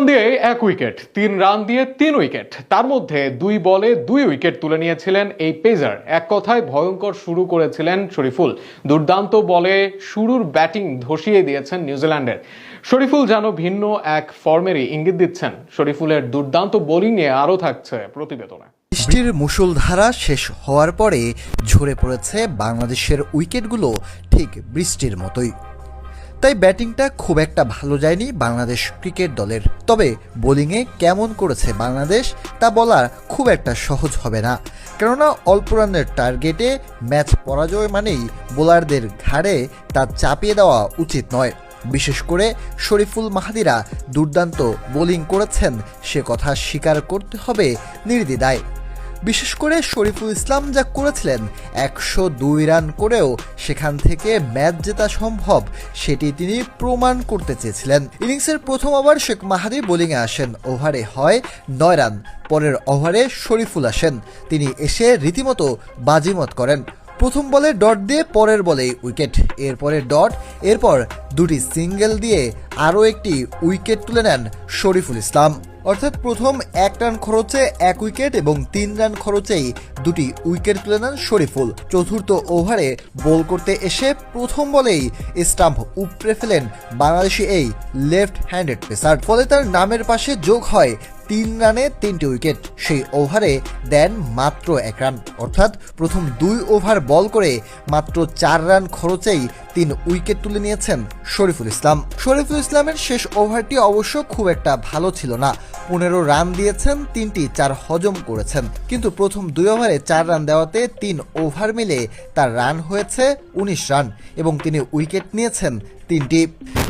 Run দিয়ে 1 wicket, 3 run দিয়ে 3 wicket, তার মধ্যে 2 বলে 2 উইকেট তুলে নিয়েছিলেন এই পেসার। এক কথায় ভয়ঙ্কর শুরু করেছিলেন শরীফুল। দুর্দান্ত বলে শুরুর ব্যাটিং ধসিয়ে দিয়েছেন নিউজিল্যান্ডের। শরীফুল যেন ভিন্ন এক ফর্মেরই ইঙ্গিত দিচ্ছেন। শরীফুলের দুর্দান্ত বোলিং নিয়ে আরও থাকছে প্রতিবেদনে। বৃষ্টির মুষলধারা শেষ হওয়ার পরে ঝরে পড়েছে বাংলাদেশের উইকেটগুলো ঠিক বৃষ্টির মতোই। তাই ব্যাটিংটা খুব একটা ভালো যায়নি বাংলাদেশ ক্রিকেট দলের। তবে বোলিংয়ে কেমন করেছে বাংলাদেশ তা বলা খুব একটা সহজ হবে না, কেননা অল্প রানের টার্গেটে ম্যাচ পরাজয় মানেই বোলারদের ঘাড়ে তা চাপিয়ে দেওয়া উচিত নয়। বিশেষ করে শরীফুল মাহাদিরা দুর্দান্ত বোলিং করেছেন, সে কথা স্বীকার করতে হবে নির্দ্বিধায়। বিশেষ করে শরীফুল ইসলাম যা করেছিলেন, 102 রান করেও সেখান থেকে ম্যাচ জেতা সম্ভব সেটি তিনি প্রমাণ করতে চেয়েছিলেন। ইনিংসের প্রথম ওভার শেখ মাহাদি বোলিংয়ে আসেন, ওভারে হয় 9 রান। পরের ওভারে শরীফুল আসেন, তিনি এসে রীতিমতো বাজিমত করেন। প্রথম বলে ডট দিয়ে পরের বলে উইকেট, এরপরে ডট, এরপর দুটি সিঙ্গেল দিয়ে আরও একটি উইকেট তুলে নেন শরীফুল ইসলাম। অর্থাৎ প্রথম 1 রান খরচে 1 উইকেট এবং 3 রান খরচেই দুটি উইকেট তুলে নেন শরীফুল। চতুর্থ ওভারে বল করতে এসে প্রথম বলেই স্টাম্প উপড়ে ফেলেন বাংলাদেশি এই লেফট হ্যান্ডেড পেসার। ফলে তার নামের পাশে যোগ হয় 3 রানে 3টি উইকেট। সেই ওভারে দেন মাত্র 1 রান। অর্থাৎ প্রথম 2 ওভার বল করে মাত্র 4 রান খরচেই 3 উইকেট তুলে নিয়েছেন শরীফুল ইসলাম। শরীফুল ইসলামের শেষ ওভারটি অবশ্য খুব একটা ভালো ছিল না। 15 রান দিয়েছেন, 3টি 4 হজম করেছেন, কিন্তু প্রথম 2 ওভারে 4 রান দেওয়াতে 3 ওভার মিলে তার রান হয়েছে 19 রান এবং তিনি উইকেট নিয়েছেন 3টি।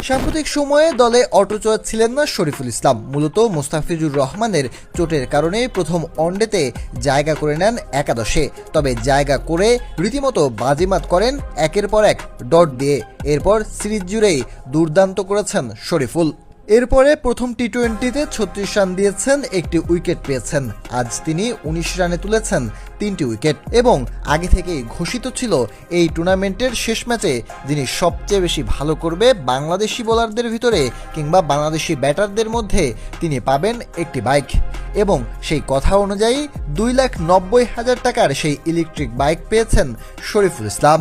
সাম্প্রতিক সময়ে দলে অটোচয়েস ছিলেন না শরীফুল ইসলাম। মূলত মোস্তাফিজুর রহমানের চোটের কারণে প্রথম ওয়ানডেতে জায়গা করে নেন একাদশে। তবে জায়গা করে রীতিমতো বাজিমাত করেন একের পর এক ডট দিয়ে। এরপর সিরিজ জুড়েই দুর্দান্ত করেছেন শরীফুল। এরপরে প্রথম টি-20তে 36 রান দিয়েছেন, 1টি উইকেট পেয়েছেন। আজ তিনি 19 রানে তুলেছেন 3টি উইকেট এবং আগে থেকেই ঘোষিত ছিল এই টুর্নামেন্টের শেষ ম্যাচে যিনি সবচেয়ে বেশি ভালো করবে বাংলাদেশি বোলারদের ভিতরে কিংবা বাংলাদেশি ব্যাটারদের মধ্যে তিনি পাবেন একটি বাইক। এবং সেই কথা অনুযায়ী 2,90,000 টাকার সেই ইলেকট্রিক বাইক পেয়েছেন শরীফুল ইসলাম।